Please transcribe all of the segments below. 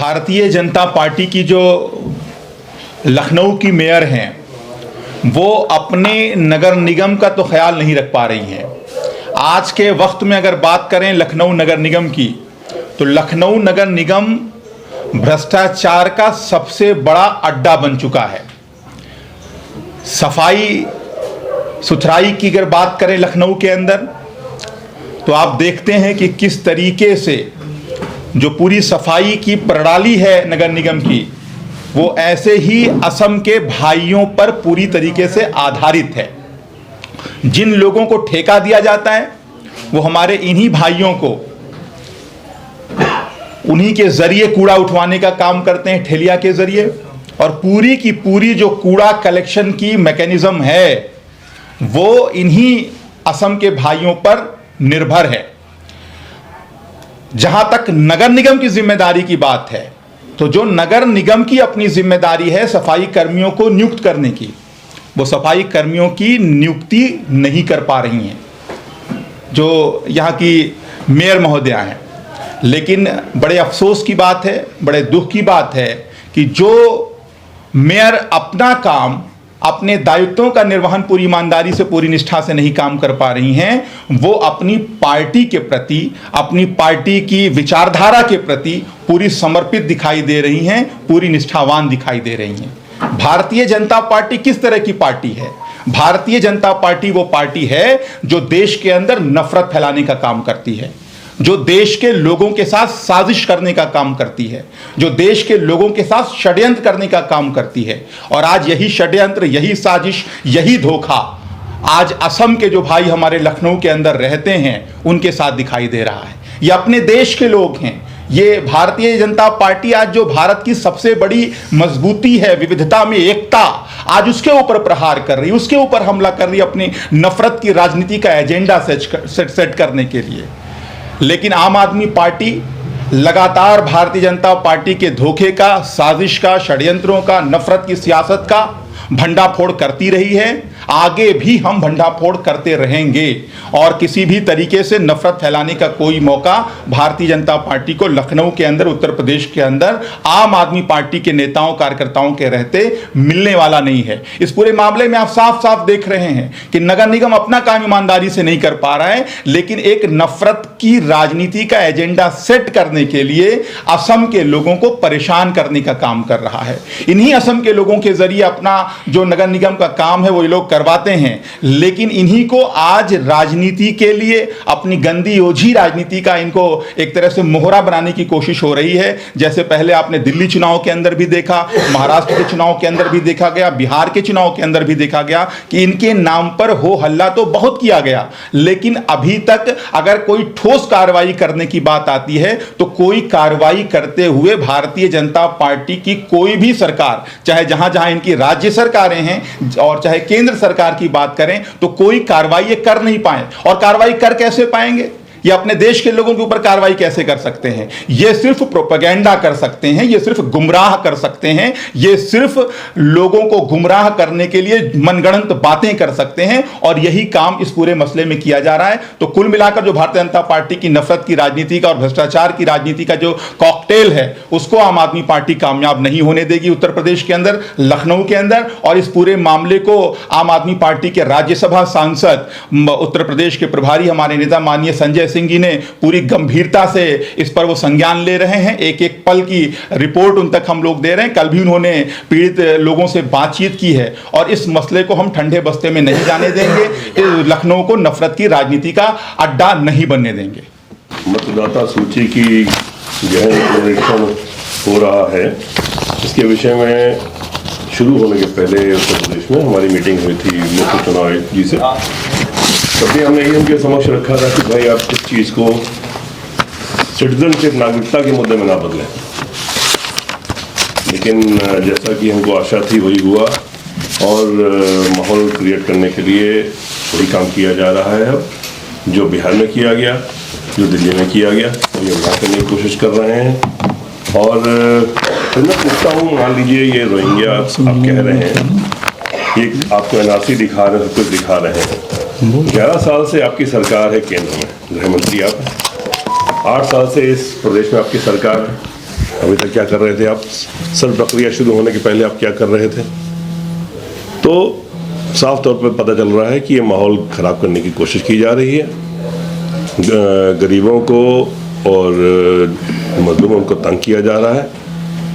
Bharatiya Janata party की जो लखनऊ की मेयर हैं वो अपने नगर निगम का तो ख्याल नहीं रख पा रही हैं। आज के वक्त में अगर बात करें लखनऊ नगर निगम की, तो लखनऊ नगर निगम भ्रष्टाचार का सबसे बड़ा अड्डा बन चुका है। सफाई सुथराई की अगर बात करें लखनऊ के अंदर, तो आप देखते हैं कि किस तरीके से जो पूरी सफाई की प्रणाली है नगर निगम की, वो ऐसे ही असम के भाइयों पर पूरी तरीके से आधारित है। जिन लोगों को ठेका दिया जाता है वो हमारे इन्हीं भाइयों को उन्हीं के जरिए कूड़ा उठवाने का काम करते हैं, ठेलिया के जरिए। और पूरी की पूरी जो कूड़ा कलेक्शन की मैकेनिज्म है वो इन्हीं असम के भाइयों पर निर्भर है। जहां तक नगर निगम की जिम्मेदारी की बात है, तो जो नगर निगम की अपनी जिम्मेदारी है सफाई कर्मियों को नियुक्त करने की, वो सफाई कर्मियों की नियुक्ति नहीं कर पा रही हैं जो यहाँ की मेयर महोदया हैं। लेकिन बड़े अफसोस की बात है, बड़े दुख की बात है कि जो मेयर अपना काम, अपने दायित्वों का निर्वहन पूरी ईमानदारी से, पूरी निष्ठा से नहीं काम कर पा रही हैं, वो अपनी पार्टी के प्रति, अपनी पार्टी की विचारधारा के प्रति पूरी समर्पित दिखाई दे रही हैं, पूरी निष्ठावान दिखाई दे रही हैं। भारतीय जनता पार्टी किस तरह की पार्टी है? भारतीय जनता पार्टी वो पार्टी है जो देश के अंदर नफरत फैलाने का काम करती है, जो देश के लोगों के साथ साजिश करने का काम करती है, जो देश के लोगों के साथ षड्यंत्र करने का काम करती है। और आज यही षड्यंत्र, यही साजिश, यही धोखा आज असम के जो भाई हमारे लखनऊ के अंदर रहते हैं उनके साथ दिखाई दे रहा है। ये अपने देश के लोग हैं। ये भारतीय जनता पार्टी आज जो भारत की सबसे बड़ी मजबूती है, विविधता में एकता, आज उसके ऊपर प्रहार कर रही है, उसके ऊपर हमला कर रही है अपनी नफरत की राजनीति का एजेंडा सेट करने के लिए। लेकिन आम आदमी पार्टी लगातार भारतीय जनता पार्टी के धोखे का, साजिश का, षड्यंत्रों का, नफरत की सियासत का भंडाफोड़ करती रही है। आगे भी हम भंडाफोड़ करते रहेंगे और किसी भी तरीके से नफरत फैलाने का कोई मौका भारतीय जनता पार्टी को लखनऊ के अंदर, उत्तर प्रदेश के अंदर आम आदमी पार्टी के नेताओं कार्यकर्ताओं के रहते मिलने वाला नहीं है। इस पूरे मामले में आप साफ साफ देख रहे हैं कि नगर निगम अपना काम ईमानदारी से नहीं कर पा रहा है, लेकिन एक नफरत की राजनीति का एजेंडा सेट करने के लिए असम के लोगों को परेशान करने का काम कर रहा है। इन्हीं असम के लोगों के जरिए अपना जो नगर निगम का काम है वो ये लोग करवाते हैं, लेकिन इन्हीं को आज राजनीति के लिए, अपनी गंदी ओझी राजनीति का इनको एक तरह से मोहरा बनाने की कोशिश हो रही है। जैसे पहले आपने दिल्ली चुनाव के अंदर भी देखा, महाराष्ट्र के चुनाव के अंदर भी देखा गया, बिहार के चुनाव के अंदर भी देखा गया कि इनके नाम पर हो हल्ला तो बहुत किया गया, लेकिन अभी तक अगर कोई ठोस कार्रवाई करने की बात आती है तो कोई कार्रवाई करते हुए भारतीय जनता पार्टी की कोई भी सरकार, चाहे जहां जहां इनकी राज्य सरकारें हैं और चाहे केंद्र सरकार की बात करें, तो कोई कार्रवाई ये कर नहीं पाए। और कार्रवाई कर कैसे पाएंगे? ये अपने देश के लोगों के ऊपर कार्रवाई कैसे कर सकते हैं? ये सिर्फ प्रोपेगेंडा कर सकते हैं, ये सिर्फ गुमराह कर सकते हैं, ये सिर्फ लोगों को गुमराह करने के लिए मनगढ़ंत बातें कर सकते हैं, और यही काम इस पूरे मसले में किया जा रहा है। तो कुल मिलाकर जो भारतीय जनता पार्टी की नफरत की राजनीति का और भ्रष्टाचार की राजनीति का जो कॉकटेल है, उसको आम आदमी पार्टी कामयाब नहीं होने देगी उत्तर प्रदेश के अंदर, लखनऊ के अंदर। और इस पूरे मामले को आम आदमी पार्टी के राज्यसभा सांसद, उत्तर प्रदेश के प्रभारी हमारे नेता माननीय संजय सिंह जी ने पूरी गंभीरता से इस पर वो संज्ञान ले रहे हैं। एक एक पल की रिपोर्ट उन तक हम लोग दे रहे हैं। कल भी उन्होंने पीड़ित लोगों से बातचीत की है और इस मसले को हम ठंडे बस्ते में नहीं जाने देंगे। लखनऊ को नफरत की राजनीति का अड्डा नहीं बनने देंगे। मतदाता सूची की गहन पुनरीक्षण हो रहा है, इसके विषय में शुरू होने के पहले उत्तर प्रदेश में हमारी मीटिंग हुई थी मुख्य चुनाव आयुक्त जी से। तभी हमने ये उनके समक्ष रखा था कि भाई आप इस चीज़ को सिटीजनशिप, नागरिकता के मुद्दे में ना बदलें। लेकिन जैसा कि हमको आशा थी वही हुआ, और माहौल क्रिएट करने के लिए वही काम किया जा रहा है। अब जो बिहार में किया गया, जो दिल्ली में किया गया, वो ये वहाँ करने की कोशिश कर रहे हैं। और फिर मैं पूछता हूँ, मान लीजिए ये रोहिंग्या आप कह रहे हैं, ये आपको एनआरसी दिखा रहे हैं, सब कुछ दिखा रहे हैं। 11 साल से आपकी सरकार है केंद्र में, गृह मंत्री आप, 8 साल से इस प्रदेश में आपकी सरकार है। अभी तक क्या कर रहे थे आप? सर्व प्रक्रिया शुरू होने के पहले आप क्या कर रहे थे? तो साफ तौर पर पता चल रहा है कि ये माहौल ख़राब करने की कोशिश की जा रही है। गरीबों को और मजलूमों को तंग किया जा रहा है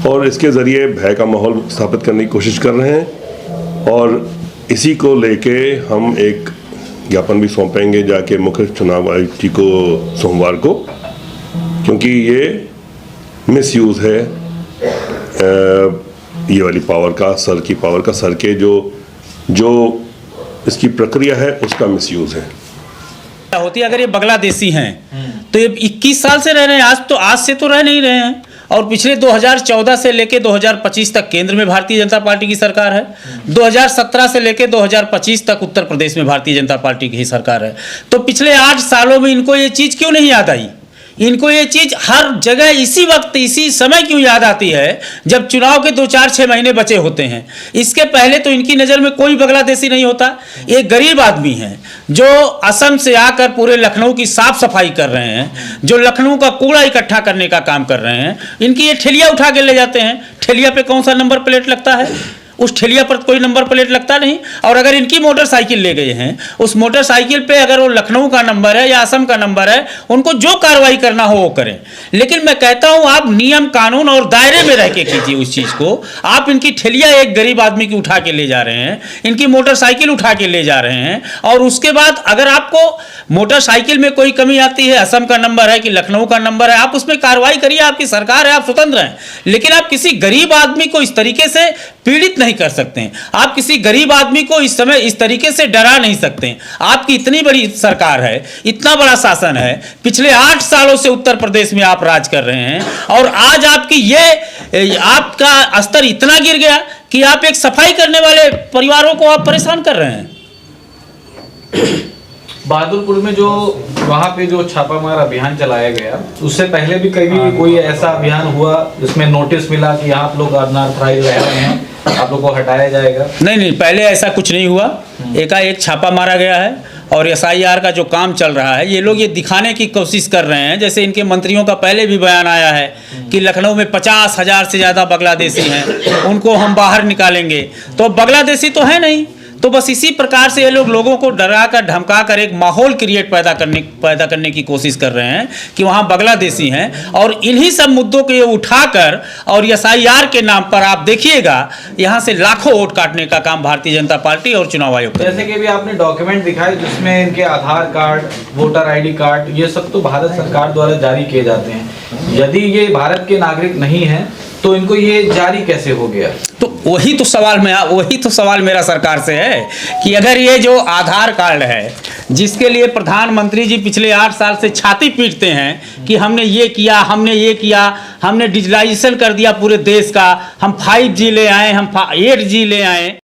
और इसके ज़रिए भय का माहौल स्थापित करने की कोशिश कर रहे हैं। और इसी को लेके हम एक ज्ञापन भी सौंपेंगे जाके मुख्य चुनाव आयुक्त जी को सोमवार को, क्योंकि ये मिसयूज़ है ये वाली पावर का, सर की पावर का, सर के जो इसकी प्रक्रिया है उसका मिसयूज़ है। होती अगर ये बांग्लादेशी हैं तो ये 21 साल से रह रहे हैं, आज से तो रह नहीं रहे हैं। और पिछले 2014 से लेके 2025 तक केंद्र में भारतीय जनता पार्टी की सरकार है, 2017 से लेके 2025 तक उत्तर प्रदेश में भारतीय जनता पार्टी की ही सरकार है। तो पिछले 8 सालों में इनको ये चीज़ क्यों नहीं याद आई? इनको ये चीज़ हर जगह इसी वक्त इसी समय क्यों याद आती है जब चुनाव के 2-4-6 महीने बचे होते हैं? इसके पहले तो इनकी नज़र में कोई बांग्लादेशी नहीं होता। एक गरीब आदमी है जो असम से आकर पूरे लखनऊ की साफ सफाई कर रहे हैं, जो लखनऊ का कूड़ा इकट्ठा करने का काम कर रहे हैं। इनकी ये ठेलिया उठा के ले जाते हैं। ठेलिया पे कौन सा नंबर प्लेट लगता है? उस ठेलिया पर कोई नंबर प्लेट लगता नहीं। और अगर इनकी मोटरसाइकिल ले गए हैं, उस मोटरसाइकिल पे अगर वो लखनऊ का नंबर है या असम का नंबर है, उनको जो कार्रवाई करना हो वो करें। लेकिन मैं कहता हूं आप नियम कानून और दायरे में रह के कीजिए उस चीज़ को। आप इनकी ठेलिया एक गरीब आदमी की उठा के ले जा रहे हैं, इनकी मोटरसाइकिल उठा के ले जा रहे हैं। और उसके बाद अगर आपको मोटरसाइकिल में कोई कमी आती है, असम का नंबर है कि लखनऊ का नंबर है, आप उसमें कार्रवाई करिए, आपकी सरकार है, आप स्वतंत्र हैं। लेकिन आप किसी गरीब आदमी को इस तरीके से पीड़ित नहीं कर सकते हैं। आप किसी गरीब आदमी को इस समय इस तरीके से डरा नहीं सकते हैं। आपकी इतनी बड़ी सरकार है, इतना बड़ा शासन है, पिछले 8 सालों से उत्तर प्रदेश में आप राज कर रहे हैं और आज आपका स्तर इतना गिर गया कि आप एक सफाई करने वाले परिवारों को आप परेशान कर रहे हैं। बहादुरपुर में जो वहाँ पे जो छापामार अभियान चलाया गया, उससे पहले भी कभी कोई ऐसा अभियान हुआ जिसमें नोटिस मिला कि आप लोग अनऑथराइज्ड रह रहे हैं, आप लोग को हटाया जाएगा? नहीं, पहले ऐसा कुछ नहीं हुआ। एकाएक छापा मारा गया है और SIR का जो काम चल रहा है, ये लोग ये दिखाने की कोशिश कर रहे हैं, जैसे इनके मंत्रियों का पहले भी बयान आया है कि लखनऊ में 50,000 से ज़्यादा बांग्लादेशी हैं, उनको हम बाहर निकालेंगे। तो बांग्लादेशी तो है नहीं। तो बस इसी प्रकार से ये लोग लोगों को डरा कर धमका कर एक माहौल क्रिएट पैदा करने की कोशिश कर रहे हैं कि वहाँ बांग्लादेशी हैं। और इन्हीं सब मुद्दों को ये उठाकर और SIR के नाम पर आप देखिएगा यहाँ से लाखों वोट काटने का काम भारतीय जनता पार्टी और चुनाव आयोग। जैसे कि भी आपने डॉक्यूमेंट दिखाए जिसमें इनके आधार कार्ड, वोटर ID कार्ड, ये सब तो भारत सरकार द्वारा जारी किए जाते हैं। यदि ये भारत के नागरिक नहीं हैं तो इनको ये जारी कैसे हो गया? तो वही तो सवाल मेरा सरकार से है कि अगर ये जो आधार कार्ड है जिसके लिए प्रधानमंत्री जी पिछले 8 साल से छाती पीटते हैं कि हमने ये किया, हमने डिजिटलाइजेशन कर दिया पूरे देश का, हम 5G ले आए, हम 8G ले आए।